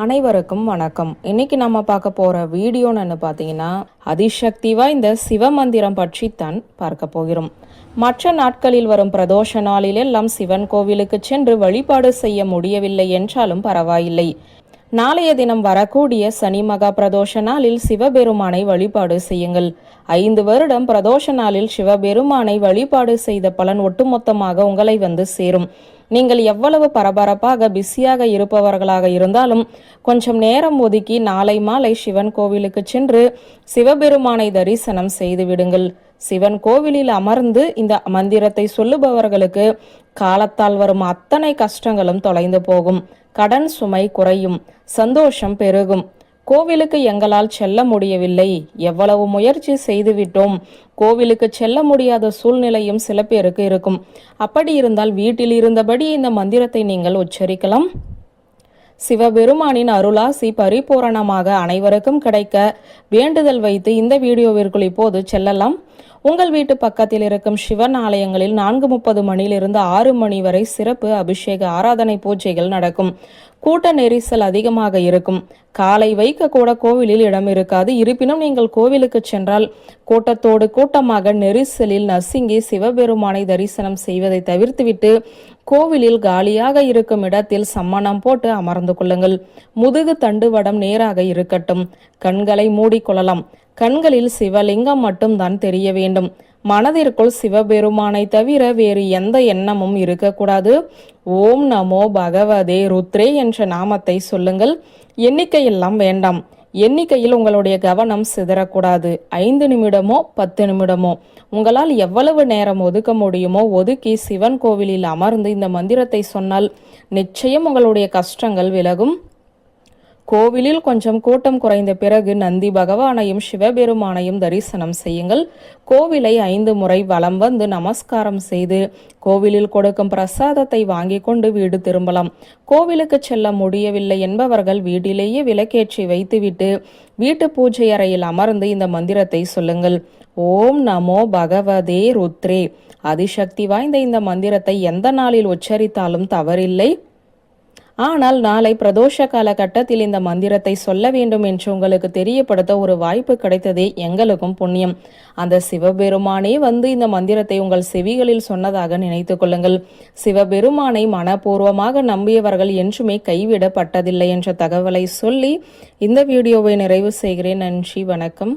அனைவருக்கும் வணக்கம். இன்னைக்கு நம்ம பார்க்க போற வீடியோன்னு பார்த்தீங்கன்னா அதிசக்தி வாய்ந்த சிவமந்திரம் பற்றி தான் பார்க்க போகிறோம். மற்ற நாட்களில் வரும் பிரதோஷ நாளில் எல்லாம் சிவன் கோவிலுக்கு சென்று வழிபாடு செய்ய முடியவில்லை என்றாலும் பரவாயில்லை. நாளைய தினம் வரக்கூடிய சனி மகா பிரதோஷ நாளில் சிவபெருமானை வழிபாடு செய்யுங்கள். 5 வருடம் பிரதோஷ நாளில் சிவபெருமானை வழிபாடு செய்த பலன் ஒட்டுமொத்தமாக உங்களை வந்து சேரும். நீங்கள் எவ்வளவு பரபரப்பாக பிஸியாக இருப்பவர்களாக இருந்தாலும் கொஞ்சம் நேரம் ஒதுக்கி நாளை மாலை சிவன் கோவிலுக்கு சென்று சிவபெருமானை தரிசனம் செய்து விடுங்கள். சிவன் கோவிலில் அமர்ந்து இந்த மந்திரத்தை சொல்லுபவர்களுக்கு காலத்தால் வரும் அத்தனை கஷ்டங்களும் தொலைந்து போகும். கடன் சுமை குறையும், சந்தோஷம் பெருகும். கோவிலுக்கு எங்களால் செல்ல முடியவில்லை, எவ்வளவு முயற்சி செய்துவிட்டோம், கோவிலுக்கு செல்ல முடியாத சூழ்நிலையும் சில பேருக்கு இருக்கும். அப்படி இருந்தால் வீட்டில் இருந்தபடி இந்த மந்திரத்தை நீங்கள் உச்சரிக்கலாம். சிவபெருமானின் அருளாசி பரிபூரணமாக அனைவருக்கும் கிடைக்க வேண்டுதல் வைத்து இந்த வீடியோவிற்குள் இப்போது செல்லலாம். உங்கள் வீட்டு பக்கத்தில் இருக்கும் சிவன் ஆலயங்களில் 4:30 மணியிலிருந்து 6 மணி வரை சிறப்பு அபிஷேக ஆராதனை பூஜைகள் நடக்கும். கூட்ட நெரிசல் அதிகமாக இருக்கும். காலை வைக்க கூட கோவிலில் இடம் இருக்காது. இருப்பினும் நீங்கள் கோவிலுக்கு சென்றால் கூட்டத்தோடு கூட்டமாக நெரிசலில் நசுங்கி சிவபெருமானை தரிசனம் செய்வதை தவிர்த்துவிட்டு கோவிலில் காலியாக இருக்கும் இடத்தில் சம்மணம் போட்டு அமர்ந்து கொள்ளுங்கள். முதுகு தண்டுவடம் நேராக இருக்கட்டும். கண்களை மூடிக்கொள்ளலாம். கண்களில் சிவலிங்கம் மட்டும்தான் தெரிய வேண்டும். மனதிற்குள் சிவபெருமானை தவிர வேறு எந்த எண்ணமும் இருக்கக்கூடாது. ஓம் நமோ பகவதே ருத்ரே என்ற நாமத்தை சொல்லுங்கள். எண்ணிக்கையெல்லாம் வேண்டாம். எண்ணிக்கையில் உங்களுடைய கவனம் சிதறக்கூடாது. 5 நிமிடமோ 10 நிமிடமோ உங்களால் எவ்வளவு நேரம் ஒதுக்க முடியுமோ ஒதுக்கி சிவன் கோவிலில் அமர்ந்து இந்த மந்திரத்தை சொன்னால் நிச்சயம் உங்களுடைய கஷ்டங்கள் விலகும். கோவிலில் கொஞ்சம் கூட்டம் குறைந்த பிறகு நந்தி பகவானையும் சிவபெருமானையும் தரிசனம் செய்யுங்கள். கோவிலை 5 முறை வலம் வந்து நமஸ்காரம் செய்து கோவிலில் கொடுக்கும் பிரசாதத்தை வாங்கி கொண்டு வீடு திரும்பலாம். கோவிலுக்கு செல்ல முடியவில்லை என்பவர்கள் வீட்டிலேயே விளக்கேற்றி வைத்துவிட்டு வீட்டு பூஜை அறையில் அமர்ந்து இந்த மந்திரத்தை சொல்லுங்கள். ஓம் நமோ பகவதே ருத்ரே. அதிசக்தி வாய்ந்த இந்த மந்திரத்தை எந்த நாளில் உச்சரித்தாலும் தவறில்லை. ஆனால் நாளை பிரதோஷ காலகட்டத்தில் இந்த மந்திரத்தை சொல்ல வேண்டும் என்று உங்களுக்கு தெரியப்படுத்த ஒரு வாய்ப்பு கிடைத்ததே எங்களுக்கும் புண்ணியம். அந்த சிவபெருமானே வந்து இந்த மந்திரத்தை உங்கள் செவிகளில் சொன்னதாக நினைத்து கொள்ளுங்கள். சிவபெருமானை மனப்பூர்வமாக நம்பியவர்கள் என்றுமே கைவிடப்பட்டதில்லை என்ற தகவலை சொல்லி இந்த வீடியோவை நிறைவு செய்கிறேன். நன்றி, வணக்கம்.